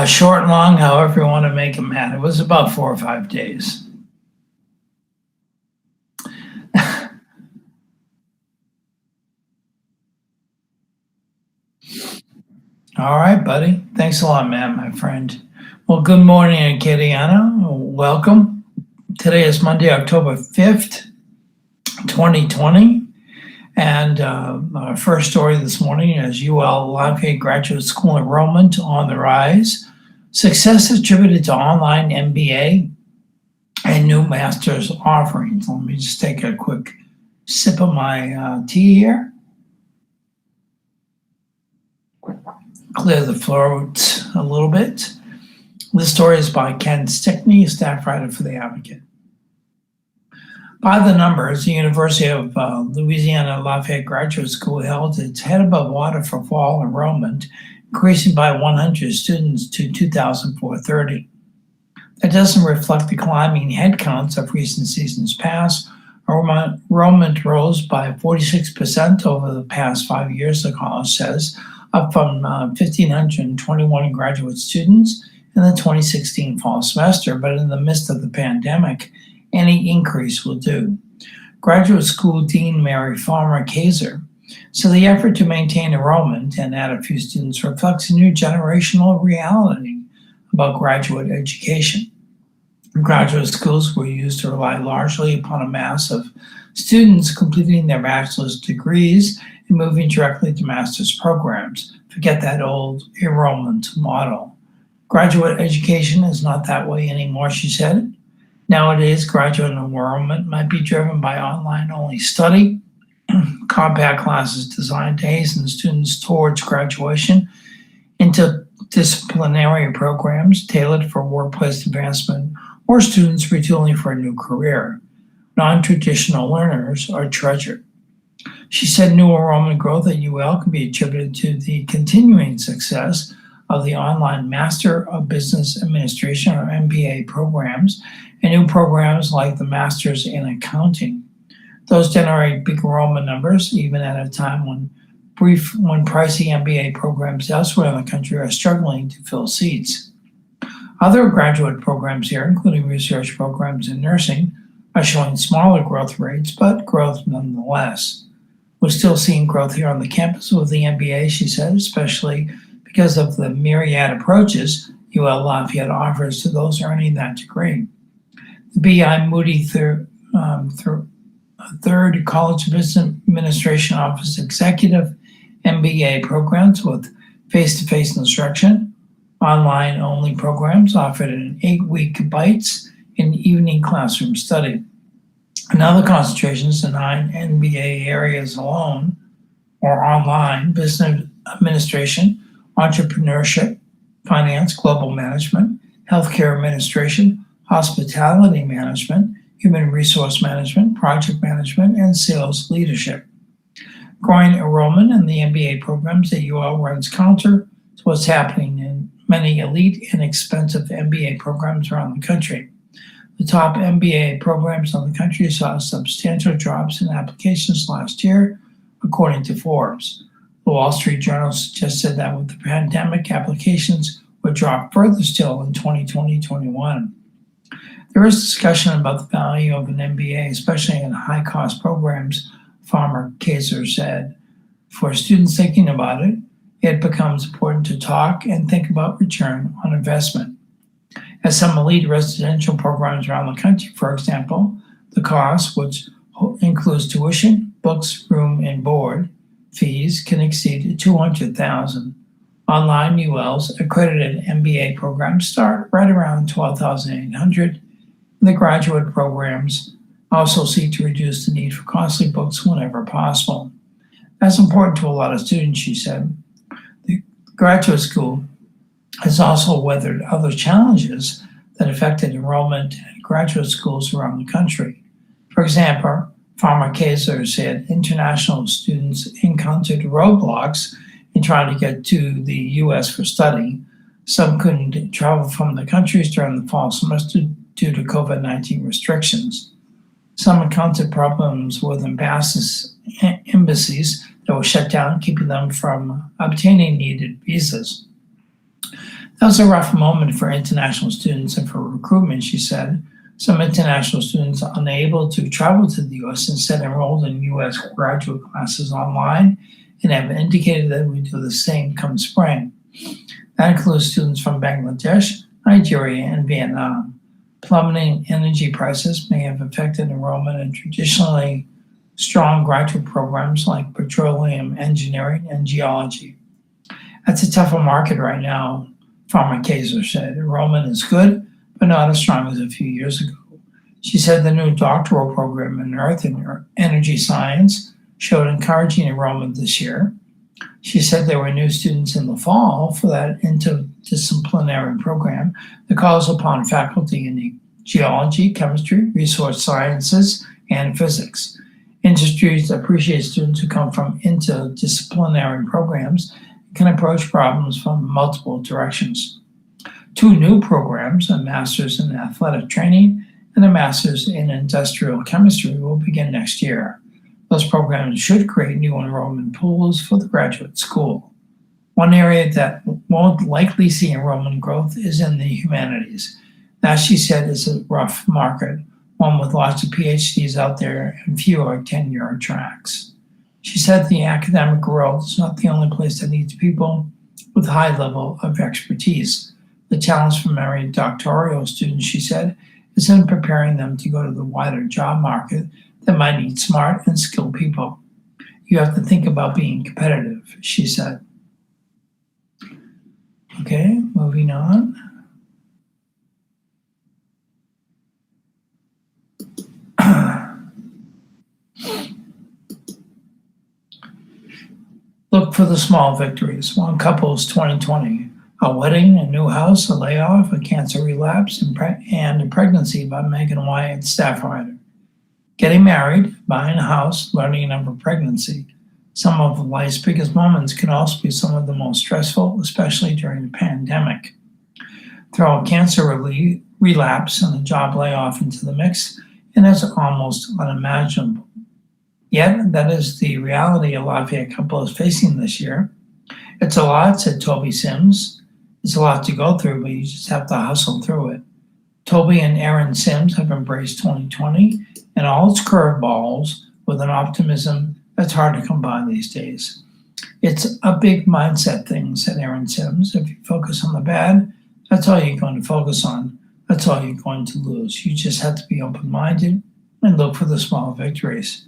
Short and long, however you want to make them at. It was about 4 or 5 days. All right, buddy. Thanks a lot, man, my friend. Well, good morning, Acadiana. Welcome. Today is Monday, October 5th, 2020. And our first story this morning is UL Lafayette Graduate School enrollment on the rise. Success attributed to online MBA and new master's offerings. Let me just take a quick sip of my tea here. Clear the throat a little bit. This story is by Ken Stickney, staff writer for The Advocate. By the numbers, the University of Louisiana Lafayette Graduate School held its head above water for fall enrollment, increasing by 100 students to 2,430. That doesn't reflect the climbing headcounts of recent seasons past. Enrollment rose by 46% over the past 5 years, the college says, up from 1,521 graduate students in the 2016 fall semester, but in the midst of the pandemic, any increase will do. Graduate School Dean Mary Farmer Kaiser said the effort to maintain enrollment and add a few students reflects a new generational reality about graduate education. Graduate schools were used to rely largely upon a mass of students completing their bachelor's degrees and moving directly to master's programs. Forget that old enrollment model. Graduate education is not that way anymore, she said. Nowadays, graduate enrollment might be driven by online-only study, compact classes designed to hasten students towards graduation, interdisciplinary programs tailored for workplace advancement, or students retooling for a new career. Non-traditional learners are treasured. She said new enrollment growth at UL can be attributed to the continuing success of the online Master of Business Administration or MBA programs and new programs like the Masters in Accounting. Those generate big enrollment numbers, even at a time when pricey MBA programs elsewhere in the country are struggling to fill seats. Other graduate programs here, including research programs in nursing, are showing smaller growth rates, but growth nonetheless. We're still seeing growth here on the campus with the MBA, she said, especially because of the myriad approaches UL Lafayette offers to those earning that degree. The BI Moody Third College Business Administration Office Executive MBA programs with face-to-face instruction, online-only programs offered in 8-week bites in evening classroom study. And other concentrations in 9 MBA areas alone or online: business administration, entrepreneurship, finance, global management, healthcare administration, hospitality management, human resource management, project management, and sales leadership. Growing enrollment in the MBA programs at UL runs counter to what's happening in many elite and expensive MBA programs around the country. The top MBA programs in the country saw substantial drops in applications last year, according to Forbes. The Wall Street Journal suggested that with the pandemic, applications would drop further still in 2020-21. There is discussion about the value of an MBA, especially in high-cost programs, Farmer Kaiser said. For students thinking about it, it becomes important to talk and think about return on investment. At some elite residential programs around the country, for example, the cost, which includes tuition, books, room, and board fees, can exceed $200,000. Online UL's accredited MBA programs start right around $12,800. The graduate programs also seek to reduce the need for costly books whenever possible. That's important to a lot of students, she said. The graduate school has also weathered other challenges that affected enrollment at graduate schools around the country. For example, Farmer Kaiser said international students encountered roadblocks in trying to get to the U.S. for study. Some couldn't travel from the countries during the fall semester due to COVID-19 restrictions. Some encountered problems with embassies that were shut down, keeping them from obtaining needed visas. That was a rough moment for international students and for recruitment, she said. Some international students unable to travel to the U.S. instead enrolled in U.S. graduate classes online and have indicated that we do the same come spring. That includes students from Bangladesh, Nigeria, and Vietnam. Plummeting energy prices may have affected enrollment in traditionally strong graduate programs like petroleum engineering and geology. That's a tougher market right now, Farmer Kaiser said. Enrollment is good, but not as strong as a few years ago. She said the new doctoral program in Earth and Energy Science showed encouraging enrollment this year. She said there were new students in the fall for that interdisciplinary program that calls upon faculty in geology, chemistry, resource sciences, and physics. Industries appreciate students who come from interdisciplinary programs and can approach problems from multiple directions. 2 new programs, a master's in athletic training and a master's in industrial chemistry, will begin next year. Those programs should create new enrollment pools for the graduate school. One area that won't likely see enrollment growth is in the humanities. That, she said, is a rough market, one with lots of PhDs out there and fewer tenure tracks. She said the academic world is not the only place that needs people with a high level of expertise. The challenge for many doctoral students, she said, is in preparing them to go to the wider job market that might need smart and skilled people. You have to think about being competitive, she said. Okay, moving on. Look for the small victories. One couple's 2020. A wedding, a new house, a layoff, a cancer relapse, and a pregnancy by Megan Wyatt, staff writer. Getting married, buying a house, learning of a pregnancy. Some of life's biggest moments can also be some of the most stressful, especially during the pandemic. Throw a cancer relapse and a job layoff into the mix, and it's almost unimaginable. Yet, that is the reality a Lafayette couple is facing this year. It's a lot, said Toby Sims. It's a lot to go through, but you just have to hustle through it. Toby and Erin Sims have embraced 2020 and all its curveballs with an optimism that's hard to come by these days. It's a big mindset thing, said Erin Sims. If you focus on the bad, that's all you're going to focus on. That's all you're going to lose. You just have to be open-minded and look for the small victories.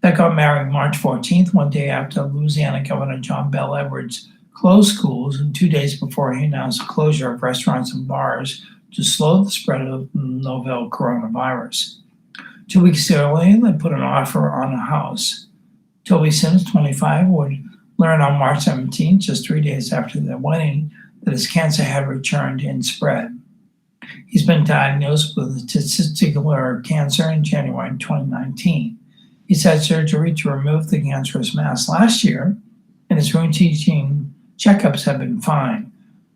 They got married March 14th, one day after Louisiana Governor John Bel Edwards closed schools and 2 days before he announced the closure of restaurants and bars to slow the spread of the novel coronavirus. 2 weeks earlier, they put an offer on a house. Toby Sims, 25, would learn on March 17th, just 3 days after their wedding, that his cancer had returned and spread. He's been diagnosed with testicular cancer in January 2019. He's had surgery to remove the cancerous mass last year, and his routine checkups have been fine.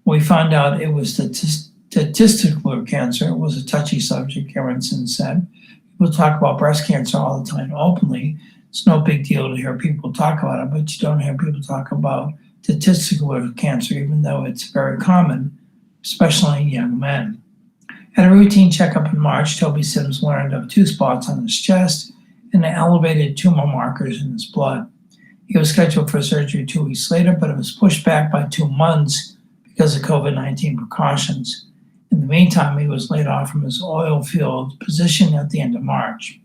We found out it was testicular cancer. It was a touchy subject, Aronson said. People talk about breast cancer all the time openly. It's no big deal to hear people talk about it, but you don't hear people talk about testicular cancer, even though it's very common, especially in young men. At a routine checkup in March, Toby Sims learned of 2 spots on his chest and elevated tumor markers in his blood. He was scheduled for surgery 2 weeks later, but it was pushed back by 2 months because of COVID-19 precautions. In the meantime, he was laid off from his oil field position at the end of March.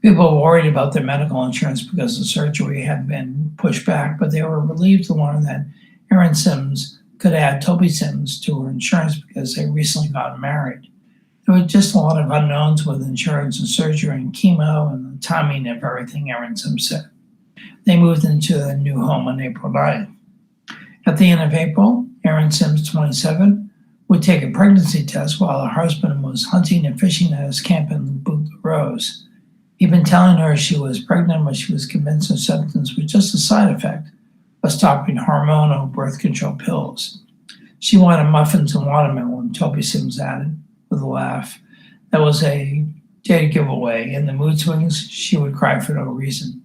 People were worried about their medical insurance because the surgery had been pushed back, but they were relieved to learn that Erin Sims could add Toby Sims to her insurance because they recently got married. There were just a lot of unknowns with insurance and surgery and chemo and the timing of everything, Erin Sims said. They moved into their new home on April 9th. At the end of April, Erin Sims, 27, would take a pregnancy test while her husband was hunting and fishing at his camp in Boot Rose. He'd been telling her she was pregnant, but she was convinced her symptoms were just a side effect of stopping hormonal birth control pills. She wanted muffins and watermelon, Toby Sims added with a laugh. That was a data giveaway. In the mood swings, she would cry for no reason.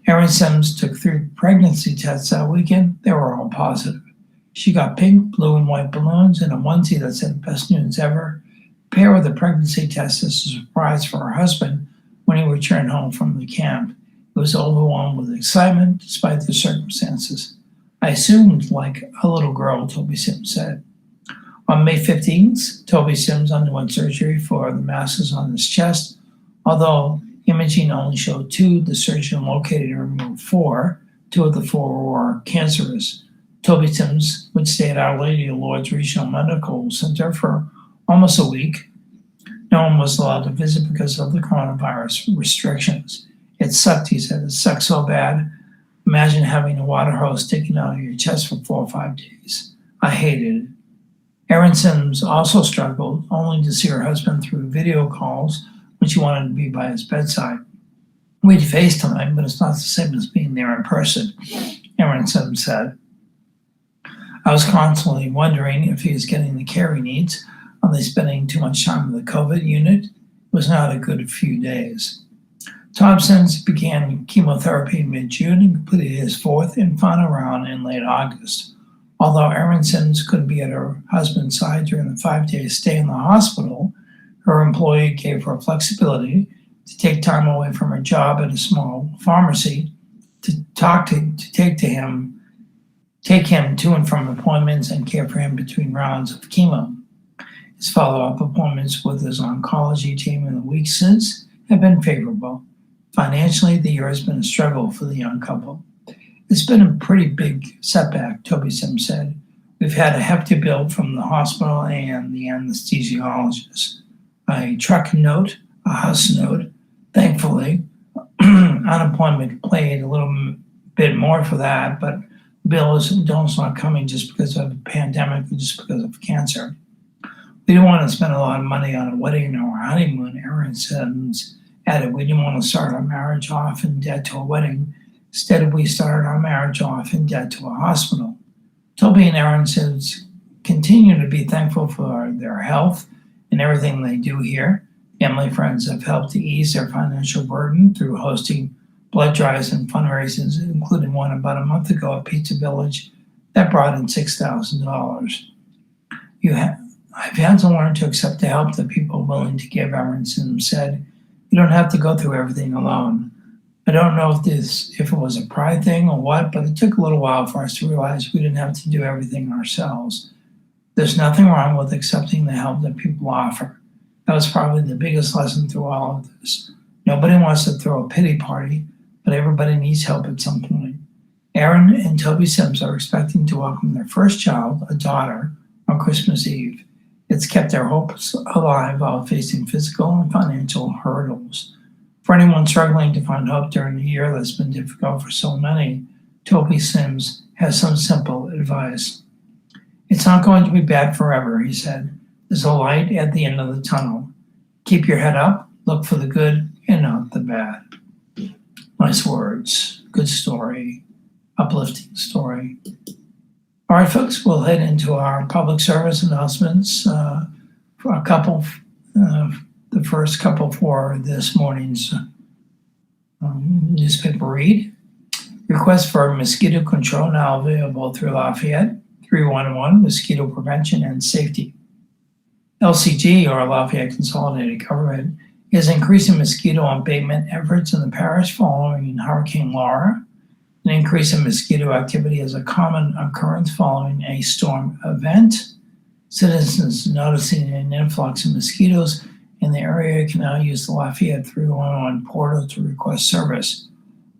Erin Sims took 3 pregnancy tests that weekend. They were all positive. She got pink, blue, and white balloons and a onesie that said best news ever, paired with a pregnancy test as a surprise for her husband when he returned home from the camp. He was overwhelmed with excitement despite the circumstances. I assumed like a little girl, Toby Sims said. On May 15th, Toby Sims underwent surgery for the masses on his chest. Although imaging only showed 2, the surgeon located and removed 4. 2 of the 4 were cancerous. Toby Sims would stay at Our Lady of Lourdes Regional Medical Center for almost a week. No one was allowed to visit because of the coronavirus restrictions. It sucked, he said. It sucked so bad. Imagine having a water hose sticking out of your chest for 4 or 5 days. I hated it. Erin Sims also struggled, only to see her husband through video calls when she wanted to be by his bedside. We'd FaceTime, but it's not the same as being there in person, Erin Sims said. I was constantly wondering if he was getting the care he needs. Are they spending too much time in the COVID unit? It was not a good few days. Tom Sims began chemotherapy in mid-June and completed his 4th and final round in late August. Although Erin Sims couldn't be at her husband's side during the 5-day stay in the hospital, her employer gave her flexibility to take time away from her job at a small pharmacy to take him to and from appointments and care for him between rounds of chemo. His follow-up appointments with his oncology team in the weeks since have been favorable. Financially, the year has been a struggle for the young couple. It's been a pretty big setback, Toby Sims said. We've had a hefty bill from the hospital and the anesthesiologist. A truck note, a house note. Thankfully, unemployment played a little bit more for that, but bills don't not coming just because of the pandemic and just because of cancer. We didn't want to spend a lot of money on a wedding or a honeymoon, Erin Sims added. We didn't want to start our marriage off in debt to a wedding. Instead, we started our marriage off in debt to a hospital. Toby and Erin Sims continue to be thankful for their health and everything they do here. Family friends have helped to ease their financial burden through hosting blood drives and fundraisers, including one about a month ago at Pizza Village that brought in $6,000. I've had to learn to accept the help that people are willing to give, Erin Sims said. You don't have to go through everything alone. I don't know if it was a pride thing or what, but it took a little while for us to realize we didn't have to do everything ourselves. There's nothing wrong with accepting the help that people offer. That was probably the biggest lesson through all of this. Nobody wants to throw a pity party, but everybody needs help at some point. Erin and Toby Sims are expecting to welcome their first child, a daughter, on Christmas Eve. It's kept their hopes alive while facing physical and financial hurdles. For anyone struggling to find hope during a year that's been difficult for so many, Toby Sims has some simple advice. It's not going to be bad forever, he said. There's a light at the end of the tunnel. Keep your head up, look for the good and not the bad. Nice words, good story, uplifting story. All right, folks, we'll head into our public service announcements for a couple, the first couple for this morning's newspaper read. Request for mosquito control now available through Lafayette, 311, mosquito prevention and safety. LCG, or Lafayette Consolidated Government, is increasing mosquito abatement efforts in the parish following Hurricane Laura. An increase in mosquito activity is a common occurrence following a storm event. Citizens noticing an influx of mosquitoes in the area can now use the Lafayette 311 portal to request service.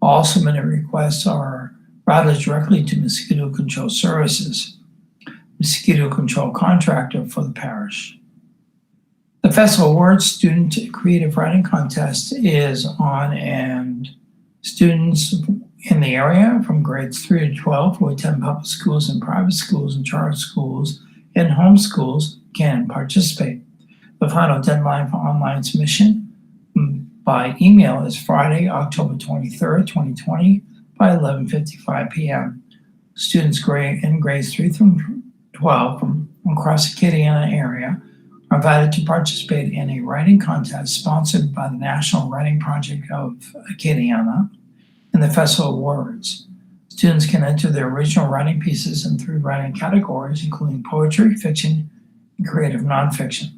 All submitted requests are routed directly to Mosquito Control Services, mosquito control contractor for the parish. The Festival Awards Student Creative Writing Contest is on, and students in the area from grades 3 to 12 who attend public schools and private schools and charter schools and home schools can participate. The final deadline for online submission by email is Friday, October 23rd, 2020 by 11:55 p.m. Students in grades 3 through 12 from across the Acadiana area are invited to participate in a writing contest sponsored by the National Writing Project of Acadiana and the Festival Awards. Students can enter their original writing pieces in 3 writing categories, including poetry, fiction, and creative nonfiction.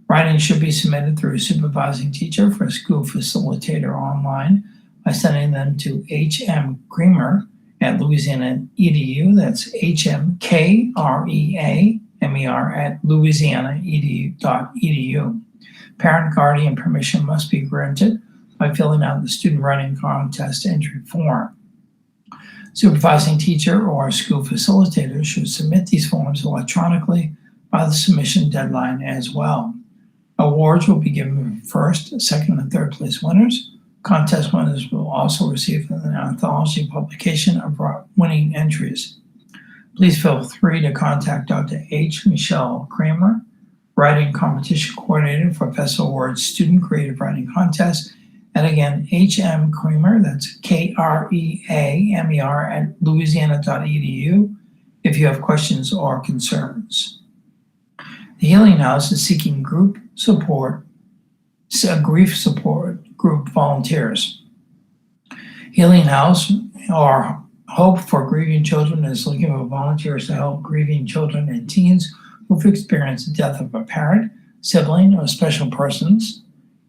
Writing should be submitted through a supervising teacher for a school facilitator online by sending them to hmcreamer at Louisiana EDU. That's hmkreamer at louisiana.edu. Parent guardian permission must be granted by filling out the student writing contest entry form. Supervising teacher or school facilitator should submit these forms electronically by the submission deadline as well. Awards will be given for first, second, and third place winners. Contest winners will also receive an anthology publication of winning entries. Please feel free to contact Dr. H. Michelle Kramer, Writing Competition Coordinator for Festival Awards Student Creative Writing Contest. And again, H.M. Kramer, that's Kreamer at louisiana.edu, if you have questions or concerns. The Healing House is seeking grief support group volunteers. Healing House, or Hope for Grieving Children, is looking for volunteers to help grieving children and teens who've experienced the death of a parent, sibling, or special persons.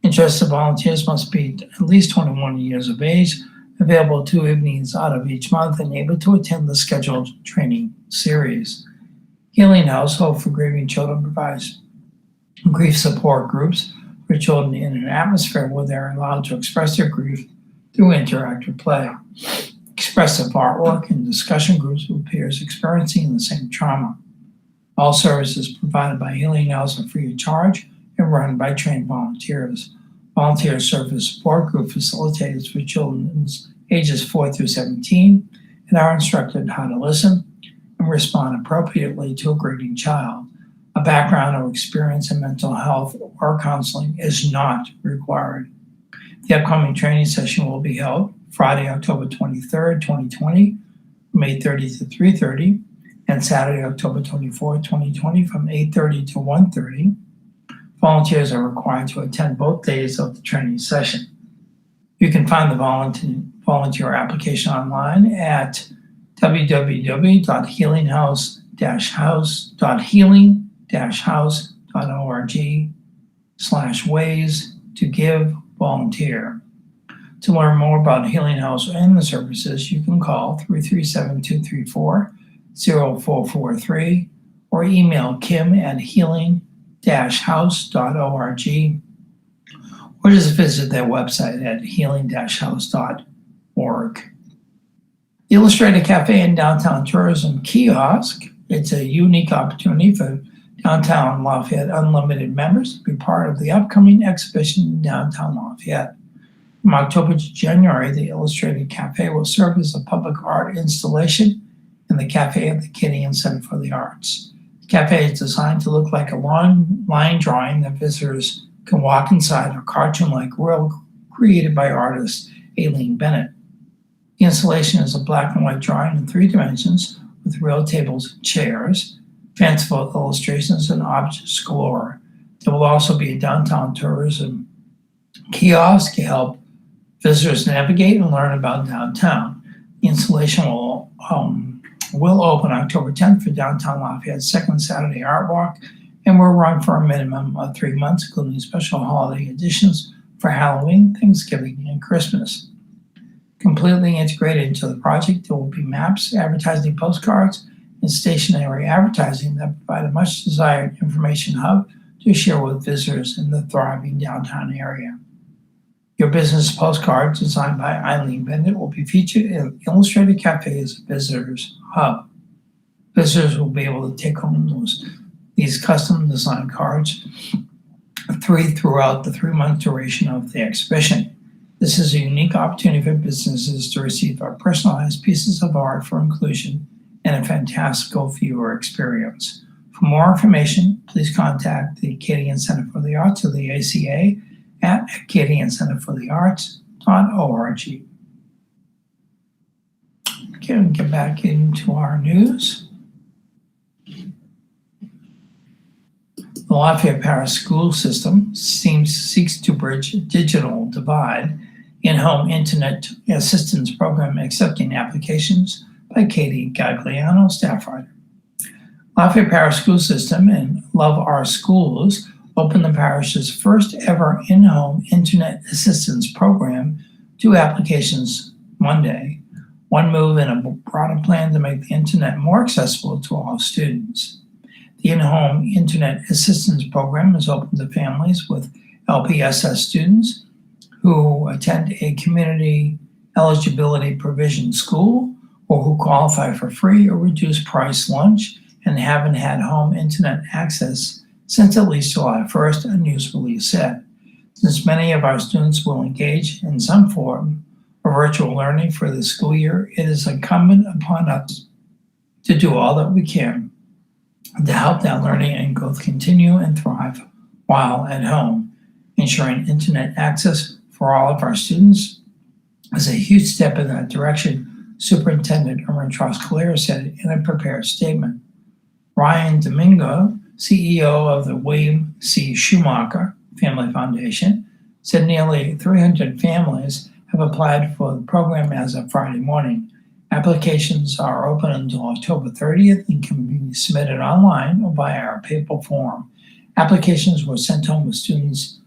Interested volunteers must be at least 21 years of age, available 2 evenings out of each month, and able to attend the scheduled training series. Healing House Hope for Grieving Children provides grief support groups for children in an atmosphere where they're allowed to express their grief through interactive play, expressive artwork, and discussion groups with peers experiencing the same trauma. All services provided by Healing House are free of charge and run by trained volunteers. Volunteers serve as support group facilitators for children ages 4 through 17 and are instructed how to listen and respond appropriately to a grieving child. A background or experience in mental health or counseling is not required. The upcoming training session will be held Friday, October 23rd, 2020, from 8:30 to 3:30, and Saturday, October 24th, 2020, from 8:30 to 1:30. Volunteers are required to attend both days of the training session. You can find the volunteer application online at www.healinghouse-house.org/ways-to-give-volunteer. To learn more about Healing House and the services, you can call 337-234-0443 or email kim@healing-house.org, or just visit their website at healing-house.org. The Illustrated Cafe and Downtown Tourism Kiosk, it's a unique opportunity for Downtown Lafayette Unlimited members to be part of the upcoming exhibition in Downtown Lafayette. From October to January, the Illustrated Cafe will serve as a public art installation in the cafe of the Canadian Center for the Arts. The cafe is designed to look like a long line drawing that visitors can walk inside, a cartoon-like world created by artist Aileen Bennett. The installation is a black and white drawing in 3 dimensions with real tables and chairs, fanciful illustrations, and objects galore. There will also be a downtown tourism kiosk to help visitors navigate and learn about downtown. The installation will open October 10th for Downtown Lafayette's second Saturday Art Walk and will run for a minimum of 3 months, including special holiday editions for Halloween, Thanksgiving, and Christmas. Completely integrated into the project, there will be maps, advertising postcards, and stationary advertising that provide a much desired information hub to share with visitors in the thriving downtown area. Your business postcard, designed by Eileen Bennett, will be featured in Illustrated Cafe's Visitors Hub. Visitors will be able to take home these custom designed cards throughout the 3-month duration of the exhibition. This is a unique opportunity for businesses to receive our personalized pieces of art for inclusion and a fantastical viewer experience. For more information, please contact the Acadian Center for the Arts or the ACA at acadiancenterforthearts.org. Okay, we'll get back into our news. The Lafayette Parish school system seeks to bridge a digital divide in-home internet assistance program accepting applications by Katie Gagliano, staff writer. Lafayette Parish School System and Love Our Schools opened the parish's first ever in-home internet assistance program to applications Monday, one move in a broader plan to make the internet more accessible to all students. The in-home internet assistance program is open to families with LPSS students who attend a community eligibility provision school or who qualify for free or reduced price lunch and haven't had home internet access since at least July 1st, a news release said. Since many of our students will engage in some form of virtual learning for the school year, it is incumbent upon us to do all that we can to help that learning and growth continue and thrive while at home. Ensuring internet access for all of our students is a huge step in that direction, Superintendent Erwin Trosclair said in a prepared statement. Ryan Domingo, CEO of the William C. Schumacher Family Foundation, said nearly 300 families have applied for the program as of Friday morning. Applications are open until October 30th and can be submitted online or via our paper form. Applications were sent home with students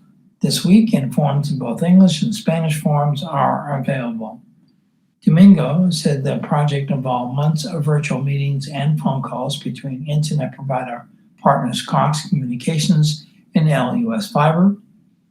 this week, and forms in both English and Spanish forms are available. Domingo said the project involved months of virtual meetings and phone calls between internet provider partners Cox Communications and LUS Fiber,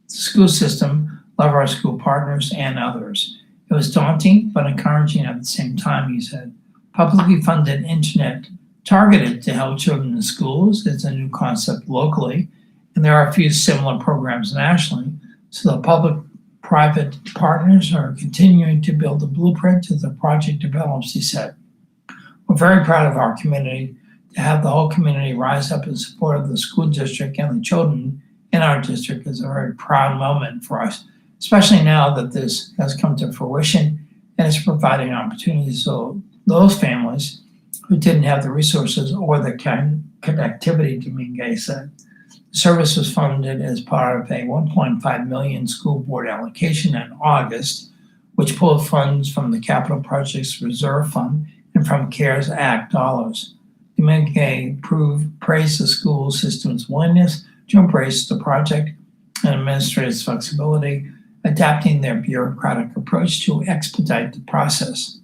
the school system, Love Our School partners, and others. It was daunting but encouraging at the same time, he said. Publicly funded internet targeted to help children in schools is a new concept locally, and there are a few similar programs nationally, so the public-private partners are continuing to build a blueprint as the project develops, he said. We're very proud of our community to have the whole community rise up in support of the school district and the children in our district is a very proud moment for us, especially now that this has come to fruition and is providing opportunities so those families who didn't have the resources or the connectivity, Dominguez said. The service was funded as part of a $1.5 million school board allocation in August, which pulled funds from the Capital Projects Reserve Fund and from CARES Act dollars. Dominguez praised the school system's willingness to embrace the project and administrative flexibility, adapting their bureaucratic approach to expedite the process.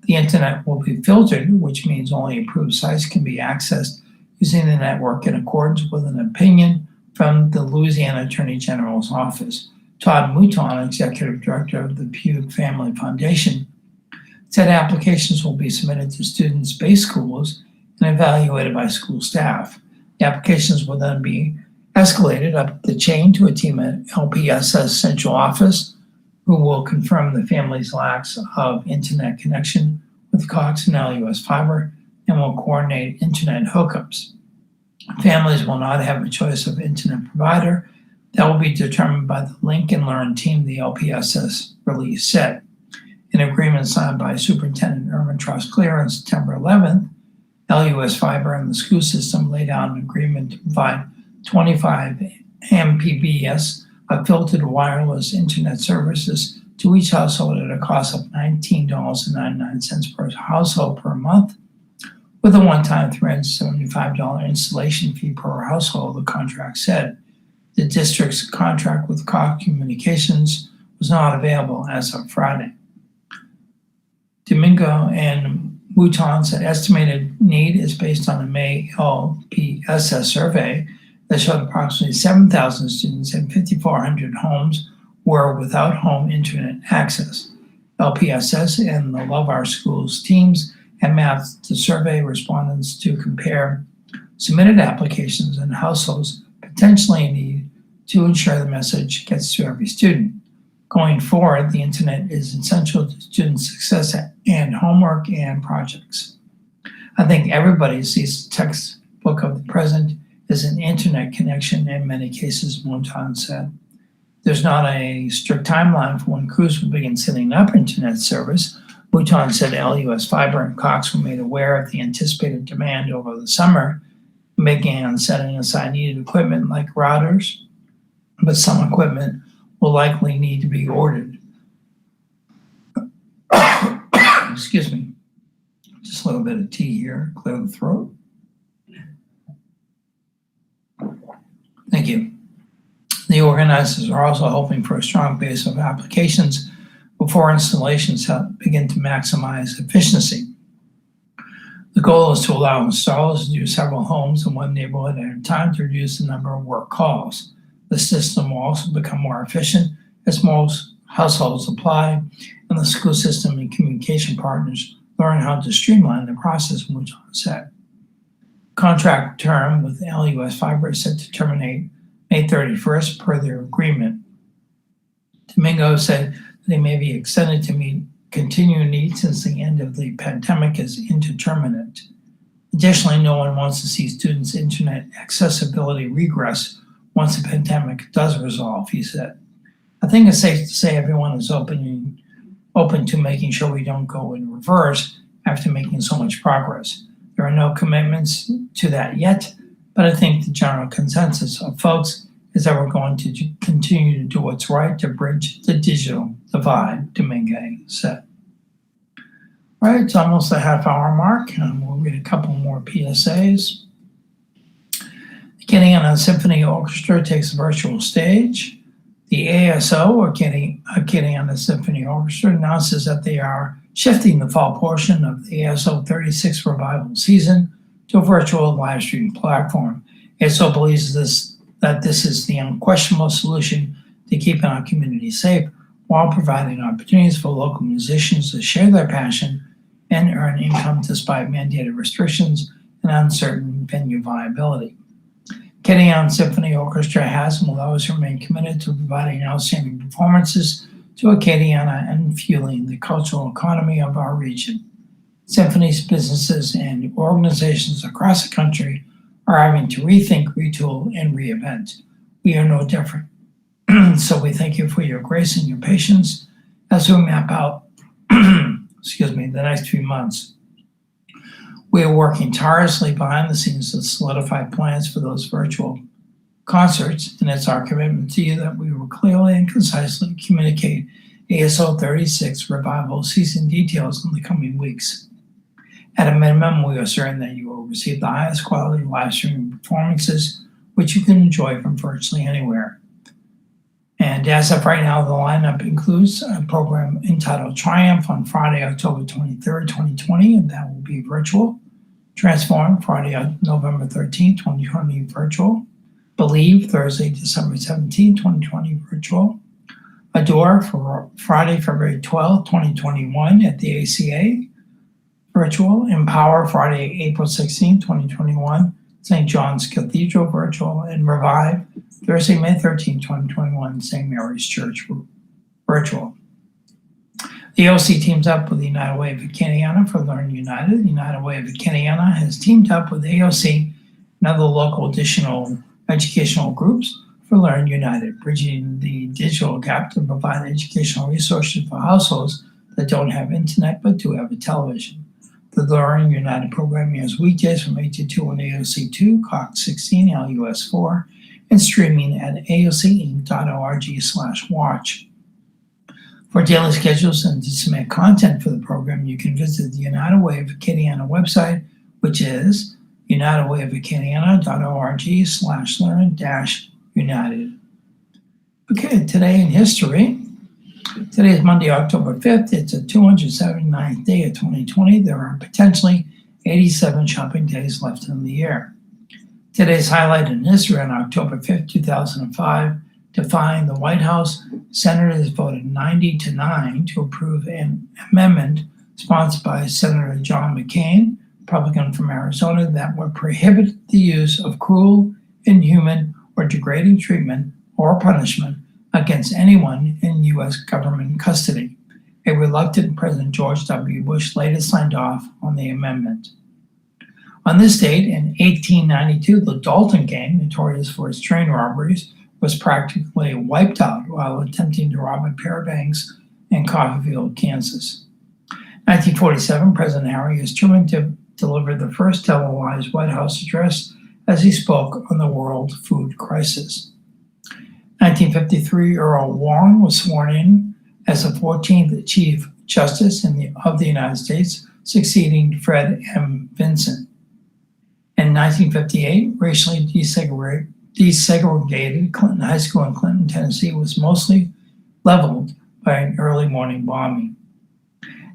The internet will be filtered, which means only approved sites can be accessed using the network in accordance with an opinion from the Louisiana Attorney General's office. Todd Mouton, executive director of the Pew Family Foundation, said applications will be submitted to students-based schools and evaluated by school staff. The applications will then be escalated up the chain to a team at LPSS Central Office, who will confirm the family's lacks of internet connection with Cox and LUS Fiber and will coordinate internet hookups. Families will not have a choice of internet provider. That will be determined by the Link and Learn team, the LPSS release said. An agreement signed by Superintendent Erwin Trosclair on September 11th, LUS Fiber and the school system laid out an agreement to provide 25 Mbps of filtered wireless internet services to each household at a cost of $19.99 per household per month, with a one-time $375 installation fee per household, the contract said. The district's contract with Cox Communications was not available as of Friday. Domingo and Mouton said estimated need is based on a May LPSS survey that showed approximately 7,000 students and 5,400 homes were without home internet access. LPSS and the Love Our Schools teams had mapped the survey respondents to compare submitted applications and households potentially in need to ensure the message gets to every student. Going forward, the internet is essential to student success and homework and projects. I think everybody sees the textbook of the present as an internet connection in many cases, Mouton said. There's not a strict timeline for when crews will begin setting up internet service. Mouton said LUS Fiber and Cox were made aware of the anticipated demand over the summer and began setting aside needed equipment like routers, but some equipment will likely need to be ordered. Excuse me. Just a little bit of tea here, clear the throat. Thank you. The organizers are also hoping for a strong base of applications before installations begin to maximize efficiency. The goal is to allow installers to do several homes in one neighborhood at a time to reduce the number of work calls. The system will also become more efficient as most households apply, and the school system and communication partners learn how to streamline the process moves on set. Contract term with LUS Fiber is set to terminate May 31st per their agreement. Domingo said that they may be extended to meet continuing needs since the end of the pandemic is indeterminate. Additionally, no one wants to see students' internet accessibility regress once the pandemic does resolve, he said. I think it's safe to say everyone is open to making sure we don't go in reverse after making so much progress. There are no commitments to that yet, but I think the general consensus of folks is that we're going to continue to do what's right to bridge the digital divide, Domingue said. All right, it's almost a half-hour mark, and we'll read a couple more PSAs. The Acadiana Symphony Orchestra takes the virtual stage. The ASO, or Acadiana Symphony Orchestra, announces that they are shifting the fall portion of the ASO 36 revival season to a virtual live stream platform. ASO believes that this is the unquestionable solution to keeping our community safe while providing opportunities for local musicians to share their passion and earn income despite mandated restrictions and uncertain venue viability. Acadiana Symphony Orchestra has and will always remain committed to providing outstanding performances to Acadiana and fueling the cultural economy of our region. Symphonies, businesses, and organizations across the country are having to rethink, retool, and reinvent. We are no different. So we thank you for your grace and your patience as we map out the next few months. We are working tirelessly behind the scenes to solidify plans for those virtual concerts, and it's our commitment to you that we will clearly and concisely communicate ASO 36 revival season details in the coming weeks. At a minimum, we are certain that you will receive the highest quality live streaming performances, which you can enjoy from virtually anywhere. And as of right now, the lineup includes a program entitled Triumph on Friday, October 23rd, 2020, and that will be virtual. Transform, Friday, November 13th, 2020, virtual. Believe, Thursday, December 17th, 2020, virtual. Adore, for Friday, February 12th, 2021, at the ACA, virtual. Empower, Friday, April 16th, 2021, St. John's Cathedral, virtual. And Revive, Thursday, May 13th, 2021, St. Mary's Church, virtual. The AOC teams up with the United Way of Acadiana for Learn United. The United Way of Acadiana has teamed up with AOC and other local additional educational groups for Learn United, bridging the digital gap to provide educational resources for households that don't have internet but do have a television. The Learn United program airs weekdays from 8 to 2 on AOC 2, Cox 16, LUS 4, and streaming at aocinc.org/watch. For daily schedules and to submit content for the program, you can visit the United Way of Acadiana website, which is unitedwayofacadiana.org/learn-united. Okay, today in history. Today is Monday, October 5th. It's the 279th day of 2020. There are potentially 87 shopping days left in the year. Today's highlight in history on October 5th, 2005, defying the White House, senators voted 90-9 to approve an amendment sponsored by Senator John McCain, Republican from Arizona, that would prohibit the use of cruel, inhuman, or degrading treatment or punishment against anyone in U.S. government custody. A reluctant President George W. Bush later signed off on the amendment. On this date, in 1892, the Dalton Gang, notorious for its train robberies, was practically wiped out while attempting to rob a pair of banks in Coffeyville, Kansas. 1947, President Harry S. Truman delivered the first televised White House address as he spoke on the world food crisis. 1953, Earl Warren was sworn in as the 14th Chief Justice of the United States, succeeding Fred M. Vinson. In 1958, racially desegregated Clinton High School in Clinton, Tennessee was mostly leveled by an early morning bombing.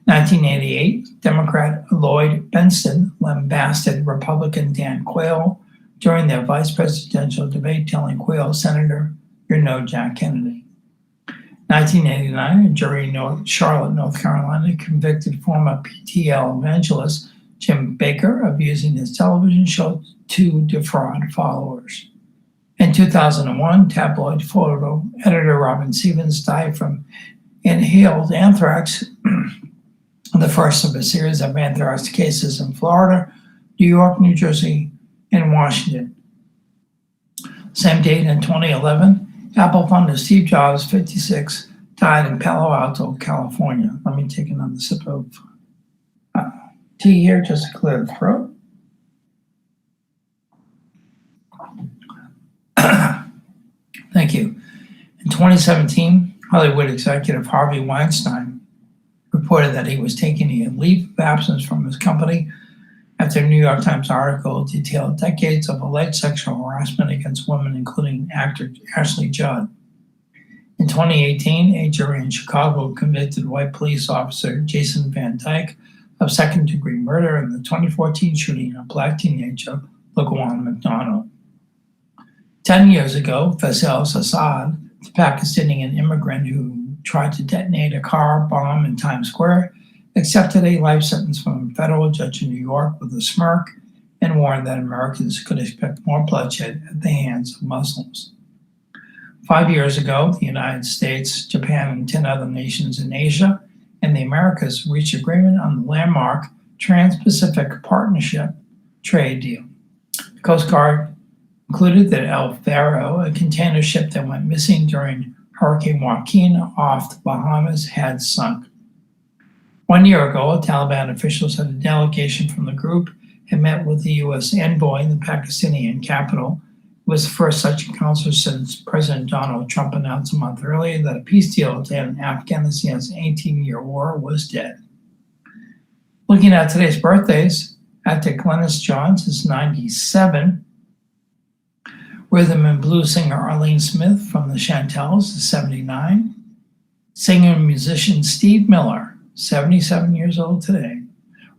1988, Democrat Lloyd Bentsen lambasted Republican Dan Quayle during their vice presidential debate, telling Quayle, "Senator, you're no Jack Kennedy." 1989, a jury in Charlotte, North Carolina, convicted former PTL evangelist Jim Baker of using his television show to defraud followers. In 2001, tabloid photo editor Robin Stevens died from inhaled anthrax, the first of a series of anthrax cases in Florida, New York, New Jersey, and Washington. Same date in 2011, Apple founder Steve Jobs, 56, died in Palo Alto, California. Let me take another sip of tea here just to clear the throat. Thank you. In 2017, Hollywood executive Harvey Weinstein reported that he was taking a leave of absence from his company after a New York Times article detailed decades of alleged sexual harassment against women, including actor Ashley Judd. In 2018, a jury in Chicago convicted white police officer Jason Van Dyke of second-degree murder in the 2014 shooting of black teenager Laquan McDonald. 10 years ago, Faisal Sassad, the Pakistani immigrant who tried to detonate a car bomb in Times Square, accepted a life sentence from a federal judge in New York with a smirk and warned that Americans could expect more bloodshed at the hands of Muslims. 5 years ago, the United States, Japan, and 10 other nations in Asia and the Americas reached agreement on the landmark Trans-Pacific Partnership trade deal. The Coast Guard concluded that El Faro, a container ship that went missing during Hurricane Joaquin off the Bahamas, had sunk. 1 year ago, Taliban officials said a delegation from the group had met with the U.S. envoy in the Pakistani capital. It was the first such encounter since President Donald Trump announced a month earlier that a peace deal to end Afghanistan's 18-year war was dead. Looking at today's birthdays, actor Glennis Johns is 97. Rhythm and blues singer Arlene Smith from the Chantels is 79. Singer and musician Steve Miller, 77 years old today.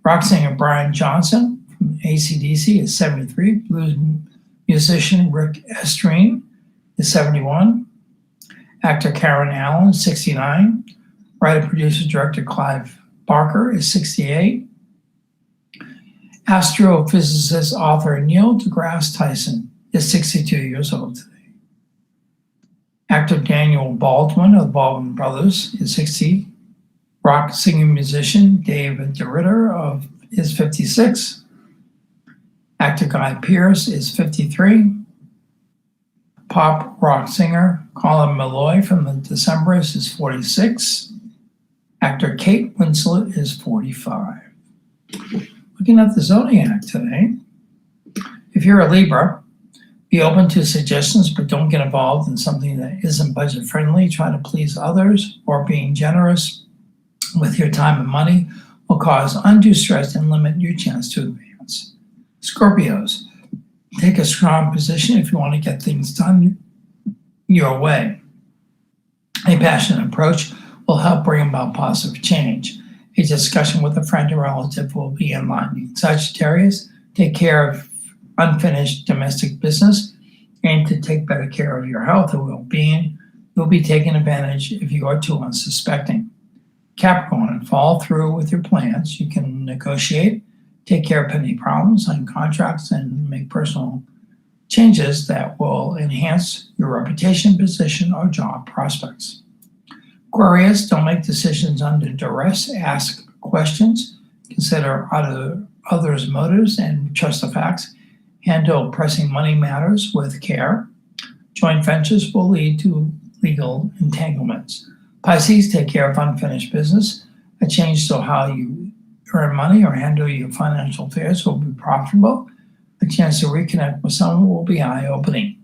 Rock singer Brian Johnson from AC/DC is 73. Blues musician Rick Estreen is 71. Actor Karen Allen, 69. Writer, producer, director Clive Barker is 68. Astrophysicist, author Neil deGrasse Tyson is 62 years old today. Actor Daniel Baldwin of the Baldwin Brothers is 60. Rock singer musician David DeRitter is 56. Actor Guy Pearce is 53. Pop rock singer Colin Meloy from the Decemberists is 46. Actor Kate Winslet is 45. Looking at the Zodiac today, if you're a Libra, be open to suggestions, but don't get involved in something that isn't budget friendly. Try to please others, or being generous with your time and money will cause undue stress and limit your chance to advance. Scorpios, take a strong position if you want to get things done your way. A passionate approach will help bring about positive change. A discussion with a friend or relative will be in line. Sagittarius, take care of unfinished domestic business. Aim to take better care of your health and well-being. You'll be taken advantage if you are too unsuspecting. Capricorn, follow through with your plans. You can negotiate, take care of pending problems, sign contracts, and make personal changes that will enhance your reputation, position, or job prospects. Aquarius, don't make decisions under duress. Ask questions. Consider others' motives and trust the facts. Handle pressing money matters with care. Joint ventures will lead to legal entanglements. Pisces, take care of unfinished business. A change to how you earn money or handle your financial affairs will be profitable. A chance to reconnect with someone will be eye-opening.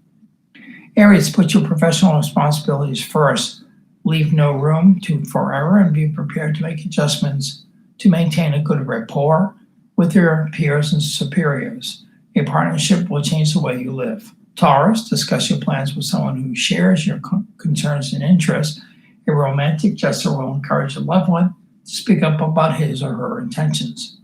Aries, put your professional responsibilities first. Leave no room for error and be prepared to make adjustments to maintain a good rapport with your peers and superiors. A partnership will change the way you live. Taurus, discuss your plans with someone who shares your concerns and interests. A romantic gesture will encourage a loved one to speak up about his or her intentions.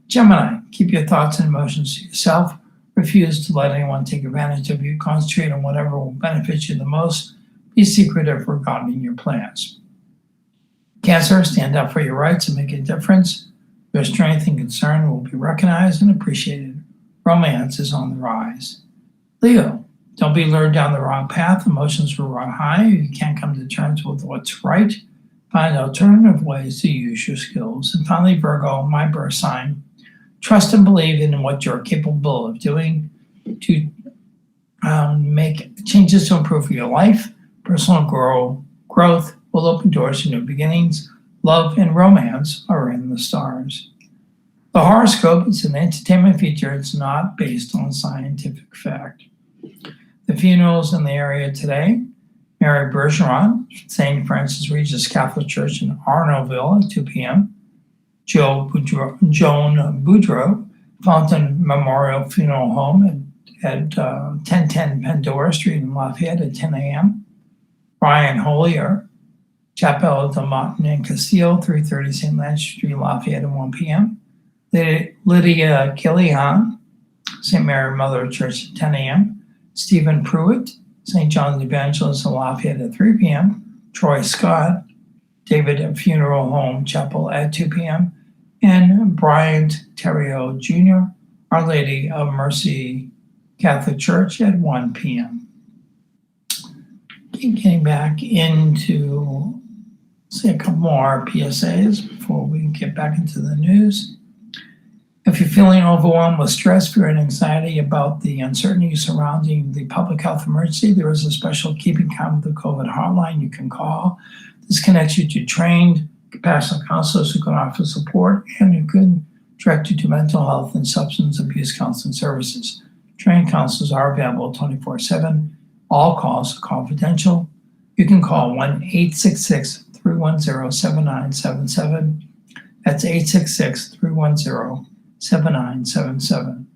Gemini, keep your thoughts and emotions to yourself. Refuse to let anyone take advantage of you. Concentrate on whatever will benefit you the most. Be secretive regarding your plans. Cancer, stand up for your rights and make a difference. Your strength and concern will be recognized and appreciated. Romance is on the rise. Leo, don't be lured down the wrong path. Emotions will run high. You can't come to terms with what's right. Find alternative ways to use your skills. And finally, Virgo, my birth sign. Trust and believe in what you're capable of doing to make changes to improve your life. Personal growth will open doors to new beginnings. Love and romance are in the stars. The horoscope is an entertainment feature. It's not based on scientific fact. The funerals in the area today: Mary Bergeron, St. Francis Regis Catholic Church in Arnaudville at 2 p.m. Joan Boudreau, Fountain Memorial Funeral Home at 1010 Pandora Street in Lafayette at 10 a.m. Brian Holier, Chapel de Martin and Castillo, 330 St. Lance Street, Lafayette at 1 p.m. Lydia Killian, St. Mary Mother Church at 10 a.m. Stephen Pruitt, St. John's Evangelist in Lafayette at 3 p.m. Troy Scott, David Funeral Home Chapel at 2 p.m. And Bryant Terrio Jr., Our Lady of Mercy Catholic Church at 1 p.m. Getting back into, say, a couple more PSAs before we get back into the news. If you're feeling overwhelmed with stress, fear, and anxiety about the uncertainty surrounding the public health emergency, there is a special Keeping Calm with the COVID hotline you can call. This connects you to trained, compassionate counselors who can offer support and who can direct you to mental health and substance abuse counseling services. Trained counselors are available 24/7. All calls are confidential. You can call 1-866-310-7977. That's 866-310-7977.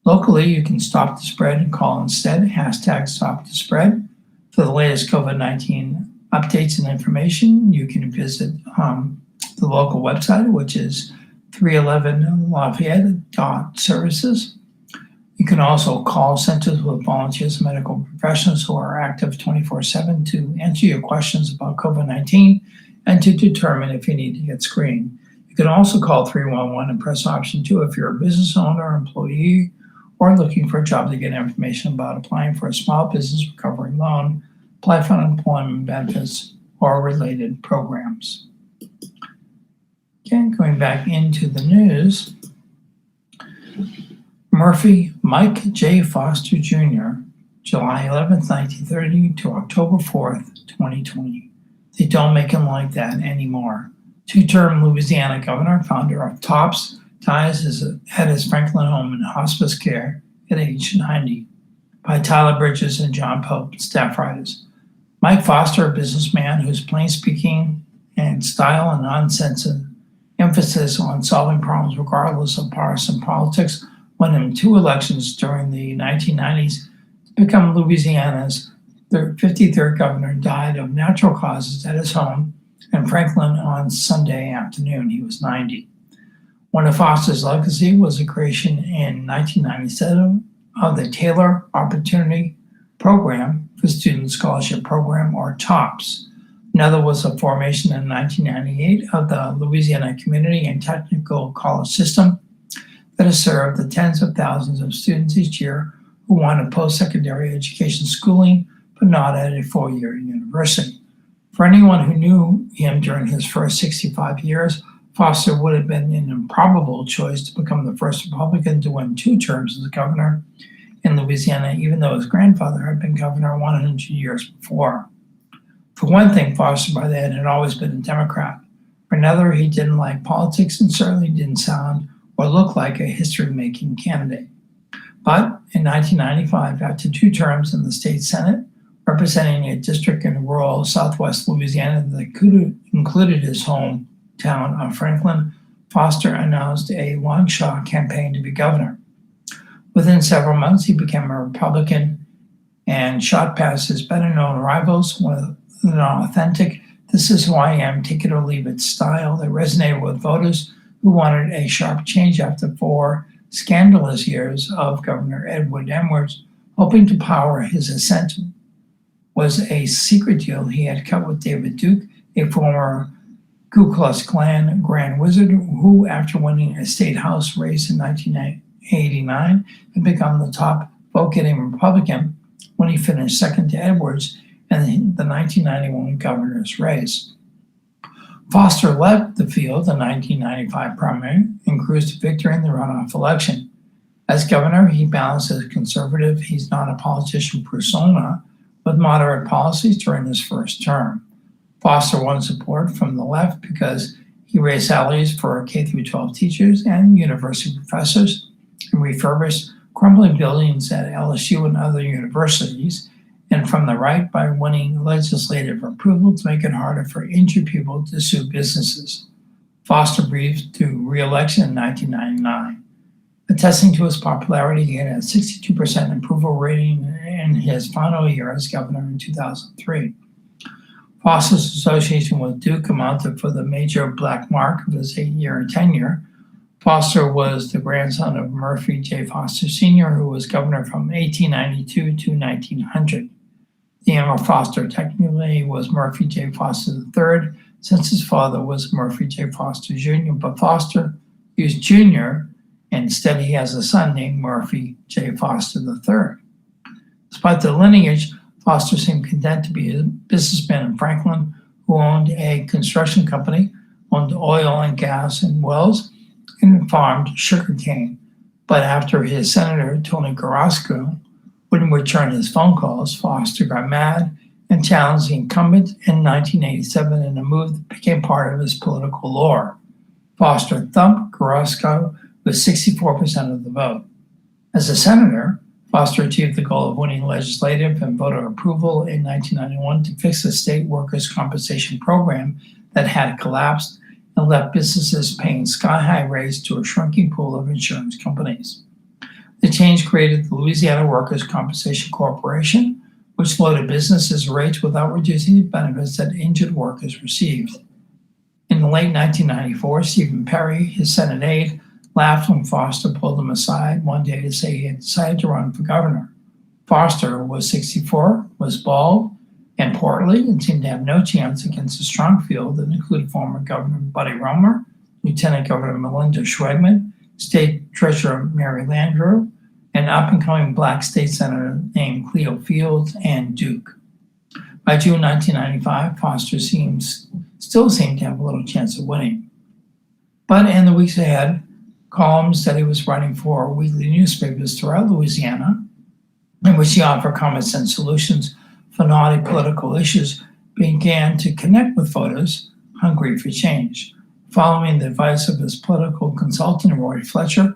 Locally, you can stop the spread and call instead, #StopTheSpread. For the latest COVID-19 updates and information, you can visit the local website, which is 311lafayette.services. You can also call centers with volunteers and medical professionals who are active 24/7 to answer your questions about COVID-19 and to determine if you need to get screened. You can also call 311 and press option 2 if you're a business owner, employee, or looking for a job to get information about applying for a small business recovery loan, apply for unemployment benefits, or related programs. Okay, going back into the news. Murphy Mike J. Foster Jr., July 11th, 1930 to October 4th, 2020. They don't make him like that anymore. Two-term Louisiana governor, founder of TOPS, dies at his Franklin home in hospice care at age 90 by Tyler Bridges and John Pope, staff writers. Mike Foster, a businessman whose plain speaking and style and uncensored emphasis on solving problems regardless of partisan politics, won him 2 elections during the 1990s to become Louisiana's 53rd governor. Died of natural causes at his home in Franklin on Sunday afternoon. He was 90. One of Foster's legacy was the creation in 1997 of the Taylor Opportunity Program for Student Scholarship Program, or TOPS. Another was the formation in 1998 of the Louisiana Community and Technical College System that has served the tens of thousands of students each year who wanted post-secondary education schooling but not at a 4-year university. For anyone who knew him during his first 65 years, Foster would have been an improbable choice to become the first Republican to win 2 terms as governor in Louisiana, even though his grandfather had been governor 100 years before. For one thing, Foster by then had always been a Democrat. For another, he didn't like politics and certainly didn't sound or look like a history-making candidate. But in 1995, after 2 terms in the state Senate, representing a district in rural southwest Louisiana that included his hometown of Franklin. Foster announced a long shot campaign to be governor. Within several months, he became a Republican and shot past his better-known rivals with an authentic "this is who I am, take it or leave it" style that resonated with voters who wanted a sharp change after 4 scandalous years of Governor Edward Edwards. Hoping to power his ascent was a secret deal he had cut with David Duke, a former Ku Klux Klan Grand Wizard who, after winning a state house race in 1989, had become the top vote-getting Republican when he finished second to Edwards in the 1991 governor's race. Foster left the field in the 1995 primary and cruised to victory in the runoff election. As governor, he balanced as conservative, he's not a politician persona, with moderate policies during his first term. Foster won support from the left because he raised salaries for K-12 teachers and university professors and refurbished crumbling buildings at LSU and other universities, and from the right by winning legislative approval to make it harder for injured people to sue businesses. Foster breathed to re-election in 1999. Attesting to his popularity, he had a 62% approval rating in his final year as governor in 2003. Foster's association with Duke amounted for the major black mark of his 8-year tenure. Foster was the grandson of Murphy J. Foster Sr., who was governor from 1892 to 1900. The younger Foster technically was Murphy J. Foster III, since his father was Murphy J. Foster Jr., but Foster used Jr., and instead he has a son named Murphy J. Foster III. Despite the lineage, Foster seemed content to be a businessman in Franklin who owned a construction company, owned oil and gas and wells, and farmed sugarcane. But after his senator, Tony Carrasco, wouldn't return his phone calls, Foster got mad and challenged the incumbent in 1987 in a move that became part of his political lore. Foster thumped Carrasco with 64% of the vote. As a senator, Foster achieved the goal of winning legislative and voter approval in 1991 to fix the state workers' compensation program that had collapsed and left businesses paying sky-high rates to a shrinking pool of insurance companies. The change created the Louisiana Workers' Compensation Corporation, which loaded businesses' rates without reducing the benefits that injured workers received. In the late 1994, Stephen Perry, his Senate aide, laughed when Foster pulled him aside one day to say he had decided to run for governor. Foster was 64, was bald and portly, and seemed to have no chance against a strong field that included former Governor Buddy Roemer, Lieutenant Governor Melinda Schwegman, State Treasurer Mary Landrieu, and up-and-coming black state senator named Cleo Fields and Duke. By June 1995, Foster still seemed to have a little chance of winning. But in the weeks ahead, columns that he was writing for weekly newspapers throughout Louisiana, in which he offered common sense solutions for knotty political issues, began to connect with voters hungry for change. Following the advice of his political consultant, Roy Fletcher,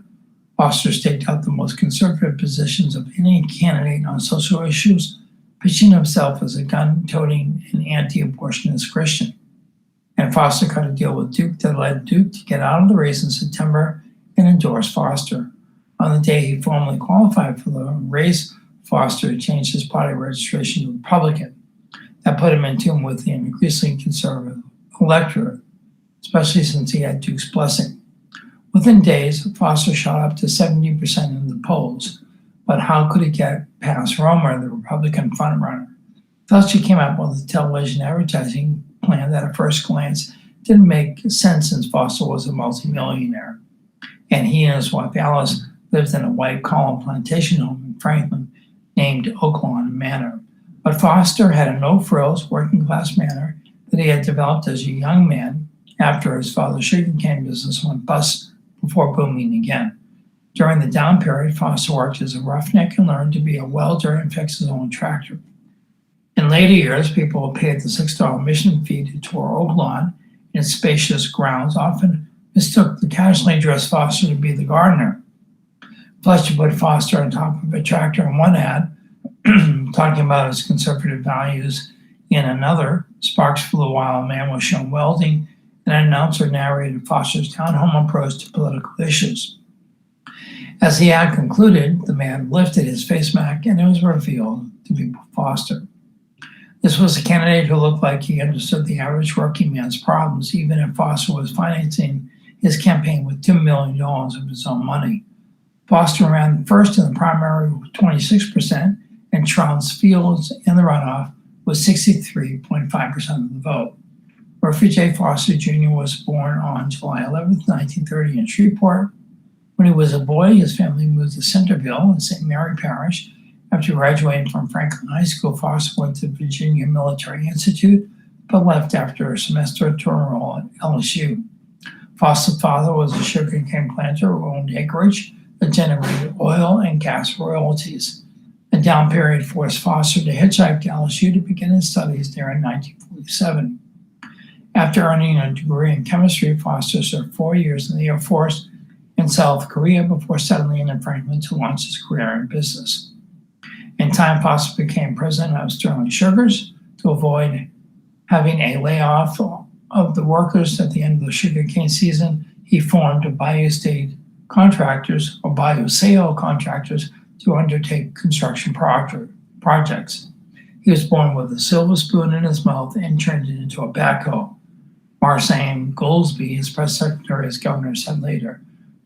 Foster staked out the most conservative positions of any candidate on social issues, pitching himself as a gun-toting and anti-abortionist Christian. And Foster cut a deal with Duke that led Duke to get out of the race in September and endorse Foster. On the day he formally qualified for the race, Foster changed his party registration to Republican. That put him in tune with the increasingly conservative electorate, especially since he had Duke's blessing. Within days, Foster shot up to 70% in the polls, but how could he get past Roemer, the Republican frontrunner? Fletcher came up with a television advertising plan that at first glance didn't make sense since Foster was a multimillionaire, and he and his wife Alice lived in a white column plantation home in Franklin named Oaklawn Manor. But Foster had a no-frills, working-class manner that he had developed as a young man after his father's sugarcane business went bust before booming again. During the down period, Foster worked as a roughneck and learned to be a welder and fix his own tractor. In later years, people who paid the $6 admission fee to tour Oaklawn in its spacious grounds often mistook the casually dressed Foster to be the gardener. Fletcher put Foster on top of a tractor in one ad talking about his conservative values. In another, sparks flew while a man was shown welding, and an announcer narrated Foster's down-home approach to political issues. As the ad concluded, the man lifted his face mask, and it was revealed to be Foster. This was a candidate who looked like he understood the average working man's problems, even if Foster was financing his campaign with $2 million of his own money. Foster ran first in the primary with 26%, and trounced Fields in the runoff with 63.5% of the vote. Murphy J. Foster Jr. was born on July 11, 1930 in Shreveport. When he was a boy, his family moved to Centerville in St. Mary Parish. After graduating from Franklin High School, Foster went to Virginia Military Institute, but left after a semester to enroll at LSU. Foster's father was a sugarcane planter who owned acreage that generated oil and gas royalties. A down period forced Foster to hitchhike to LSU to begin his studies there in 1947. After earning a degree in chemistry, Foster served 4 years in the Air Force in South Korea before settling in Franklin to launch his career in business. In time, Foster became president of Sterling Sugars. To avoid having a layoff of the workers at the end of the sugarcane season, he formed a Bayou State Contractors, or Bayou Sale Contractors, to undertake construction projects. He was born with a silver spoon in his mouth and turned it into a backhoe. Marseille Goolsbee, his press secretary as governor, said later,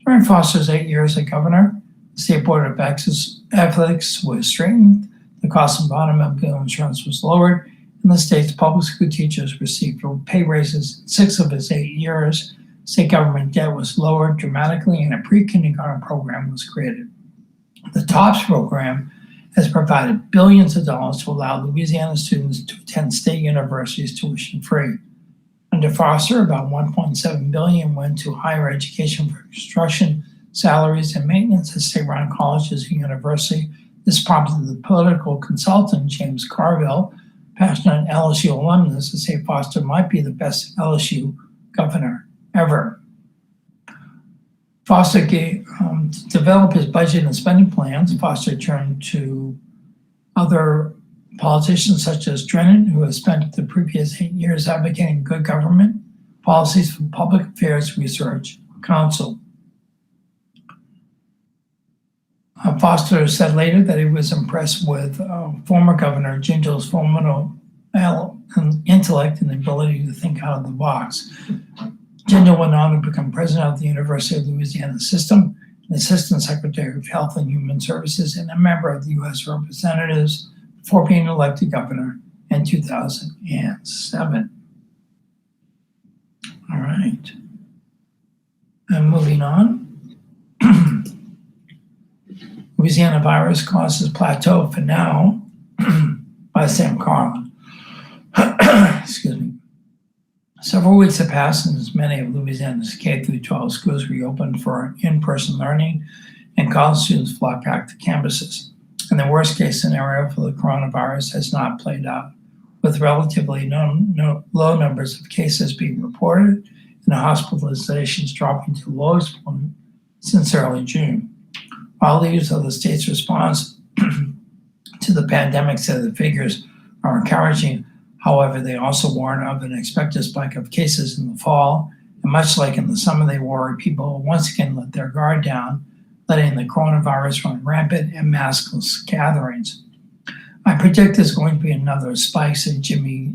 during Foster's 8 years as governor, the State Board of Ethics was straightened, the cost of automobile insurance was lowered, and the state's public school teachers received pay raises in 6 of his 8 years. State government debt was lowered dramatically, and a pre-kindergarten program was created. The TOPS program has provided billions of dollars to allow Louisiana students to attend state universities tuition-free. Under Foster, about $1.7 billion went to higher education for construction, salaries, and maintenance at state-run colleges and universities. This prompted the political consultant, James Carville, passionate LSU alumnus, to say Foster might be the best LSU governor ever. Foster to develop his budget and spending plans, Foster turned to other politicians such as Drennan, who has spent the previous 8 years advocating good government policies for Public Affairs Research Council. Foster said later that he was impressed with former Governor Jindal's formidable intellect and ability to think out of the box. Jindal went on to become president of the University of Louisiana System, an assistant secretary of Health and Human Services, and a member of the U.S. Representatives before being elected governor in 2007. All right. And moving on. Louisiana virus causes plateau for now by Sam Carlin. Excuse me. Several weeks have passed since many of Louisiana's K-12 schools reopened for in-person learning, and college students flock back to campuses. And the worst-case scenario for the coronavirus has not played out, with relatively low numbers of cases being reported and the hospitalizations dropping to the lowest point since early June. While leaders of the state's response to the pandemic said the figures are encouraging, however, they also warn of an expected spike of cases in the fall, and much like in the summer, they worry people will once again let their guard down, letting the coronavirus run rampant in maskless gatherings. I predict there's going to be another spike, said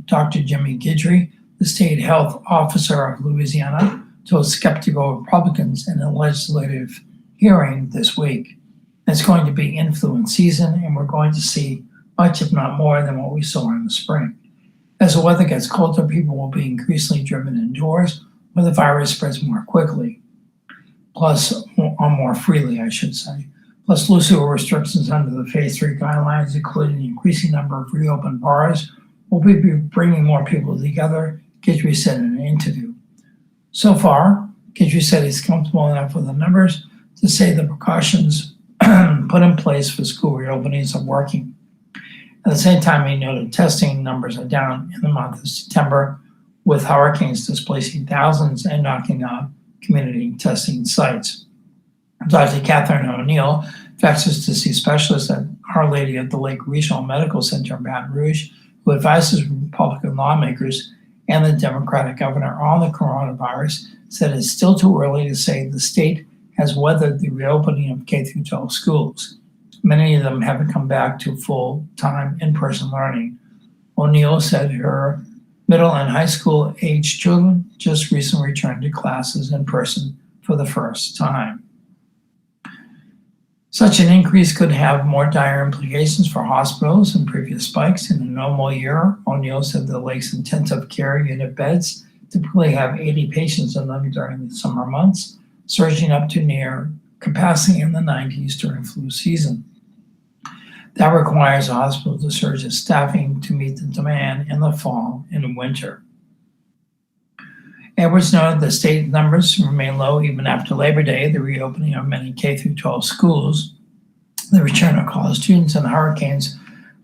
Dr. Jimmy Guidry, the state health officer of Louisiana, told skeptical Republicans in a legislative hearing this week. It's going to be influence season, and we're going to see much, if not more, than what we saw in the spring. As the weather gets colder, people will be increasingly driven indoors, where the virus spreads more quickly, or more freely, I should say. Plus, looser restrictions under the Phase 3 guidelines, including the increasing number of reopened bars, will be bringing more people together, Guidry said in an interview. So far, Guidry said he's comfortable enough with the numbers to say the precautions put in place for school reopenings are working. At the same time, he noted testing numbers are down in the month of September, with hurricanes displacing thousands and knocking out community testing sites. Dr. Catherine O'Neill, infectious disease specialist at Our Lady of the Lake Regional Medical Center in Baton Rouge, who advises Republican lawmakers and the Democratic governor on the coronavirus, said it's still too early to say the state has weathered the reopening of K-12 schools. Many of them haven't come back to full-time in-person learning. O'Neill said her middle and high school age children just recently returned to classes in person for the first time. Such an increase could have more dire implications for hospitals than previous spikes. In a normal year, O'Neill said the lake's intensive care unit beds typically have 80 patients in them during the summer months, surging up to near capacity in the 90s during flu season. That requires a hospital to surge its staffing to meet the demand in the fall and winter. Edwards noted the state numbers remain low even after Labor Day, the reopening of many K-12 schools, the return of college students, and hurricanes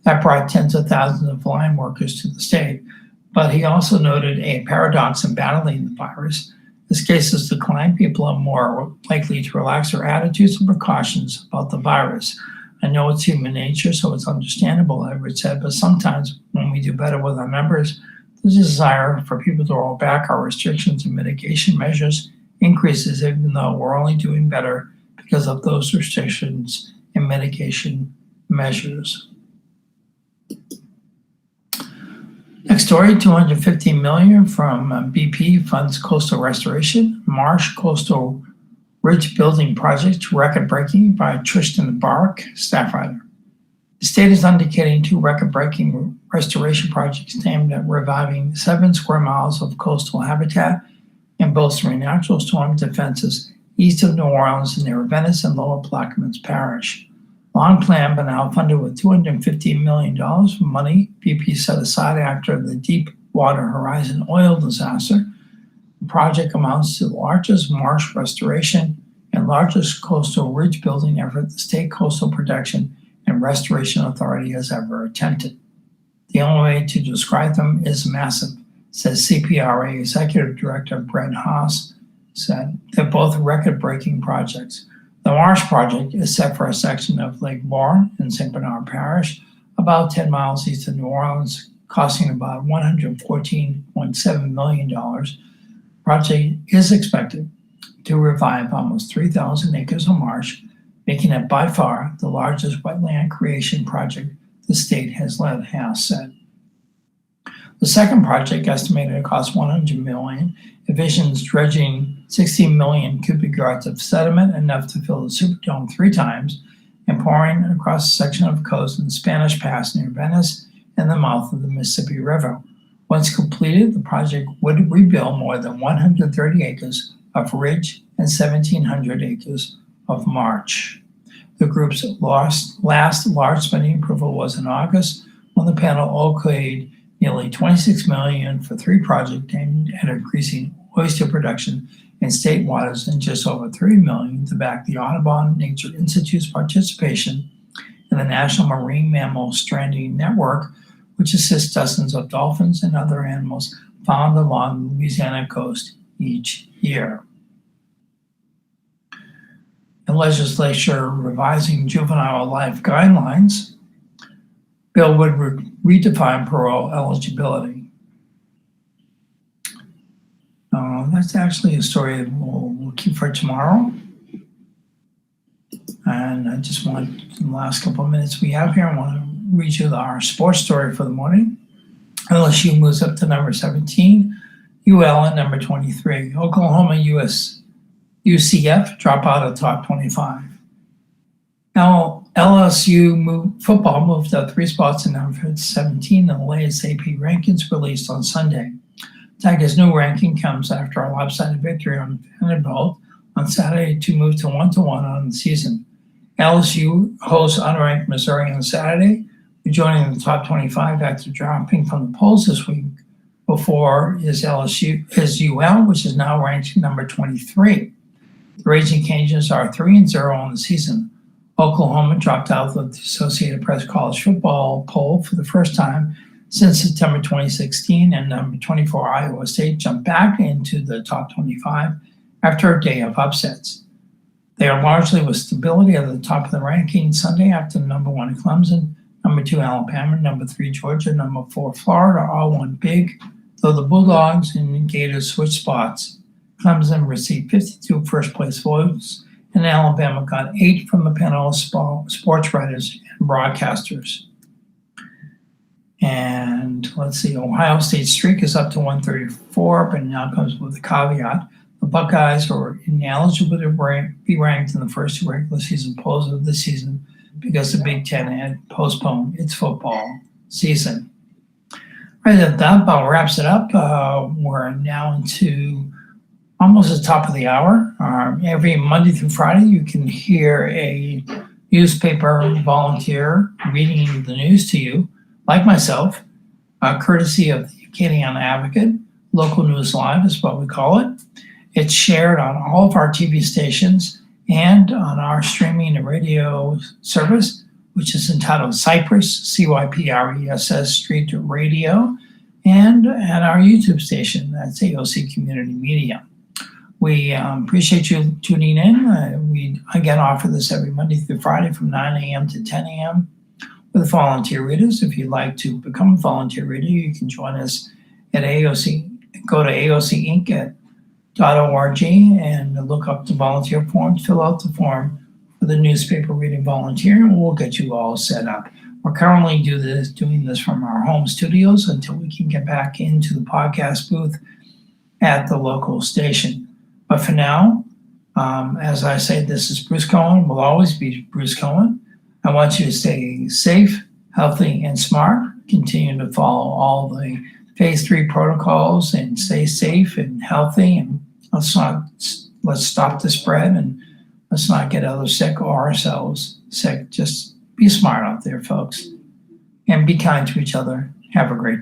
that brought tens of thousands of line workers to the state. But he also noted a paradox in battling the virus. As cases decline, people are more likely to relax their attitudes and precautions about the virus. I know it's human nature, so it's understandable, Edwards said, but sometimes when we do better with our numbers, the desire for people to roll back our restrictions and mitigation measures increases, even though we're only doing better because of those restrictions and mitigation measures. Next story, $250 million from BP funds coastal restoration, Marsh Coastal Ridge Building Project, record-breaking by Tristan Bark, staff writer. The state is undertaking 2 record-breaking restoration projects aimed at reviving 7 square miles of coastal habitat and bolstering natural storm defenses east of New Orleans near Venice and Lower Plaquemines Parish. Long planned but now funded with $250 million from money BP set aside after the Deepwater Horizon oil disaster. The project amounts to the largest marsh restoration and largest coastal ridge building effort the State Coastal Protection and Restoration Authority has ever attempted. The only way to describe them is massive, says CPRA Executive Director Brent Haas, said. They're both record-breaking projects. The Marsh Project is set for a section of Lake Bourne in St. Bernard Parish, about 10 miles east of New Orleans, costing about $114.7 million. The project is expected to revive almost 3,000 acres of marsh, making it by far the largest wetland creation project the state has led, Haas said. The second project, estimated to cost $100 million, envisions dredging 16 million cubic yards of sediment, enough to fill the Superdome 3 times, and pouring across a section of coast in Spanish Pass near Venice and the mouth of the Mississippi River. Once completed, the project would rebuild more than 130 acres of ridge and 1,700 acres of marsh. The group's last large spending approval was in August, when the panel okayed nearly $26 million for 3 projects aimed at increasing oyster production in state waters and just over $3 million to back the Audubon Nature Institute's participation in the National Marine Mammal Stranding Network, which assists dozens of dolphins and other animals found along the Louisiana coast each year. The legislature revising juvenile life guidelines, bill would redefine parole eligibility. That's actually a story that we'll keep for tomorrow. And I just want, in the last couple of minutes we have here, I want to read you our sports story for the morning. LSU moves up to number 17, UL at number 23. Oklahoma UCF drop out of top 25. LSU football moved up 3 spots to number 17 in the latest AP rankings released on Sunday. Tigers' new ranking comes after a lopsided victory on Vanderbilt on Saturday to move to 1-1 on the season. LSU hosts unranked Missouri on Saturday, rejoining the top 25 after dropping from the polls this week. Before is UL, which is now ranked number 23. The Raging Cajuns are 3-0 on the season. Oklahoma dropped out of the Associated Press college football poll for the first time since September 2016, and number 24 Iowa State jumped back into the top 25 after a day of upsets. They are largely with stability at the top of the ranking Sunday after number 1 Clemson, number 2 Alabama, number 3 Georgia, number 4 Florida all won big, though the Bulldogs and Gators switched spots. Clemson received 52 first-place votes, and Alabama got 8 from the panel of sports writers and broadcasters. And let's see, Ohio State's streak is up to 134, but now comes with a caveat. The Buckeyes are ineligible to be ranked in the first 2 regular season polls of the season because the Big Ten had postponed its football season. Right, that about wraps it up. We're now into almost the top of the hour. Every Monday through Friday, you can hear a newspaper volunteer reading the news to you, like myself, courtesy of the Acadiana Advocate. Local News Live is what we call it. It's shared on all of our TV stations and on our streaming and radio service, which is entitled Cypress, CYPRESS Street Radio, and at our YouTube station, that's AOC Community Media. We appreciate you tuning in. We again offer this every Monday through Friday from 9 a.m. to 10 a.m. with volunteer readers. If you'd like to become a volunteer reader, you can join us at AOC. Go to AOCinc.org and look up the volunteer form, fill out the form for the newspaper reading volunteer, and we'll get you all set up. We're currently doing this from our home studios until we can get back into the podcast booth at the local station. But for now, as I say, this is Bruce Cohen. Will always be Bruce Cohen. I want you to stay safe, healthy, and smart. Continue to follow all the phase 3 protocols and stay safe and healthy. And let's stop the spread and let's not get others sick or ourselves sick. Just be smart out there, folks, and be kind to each other. Have a great day.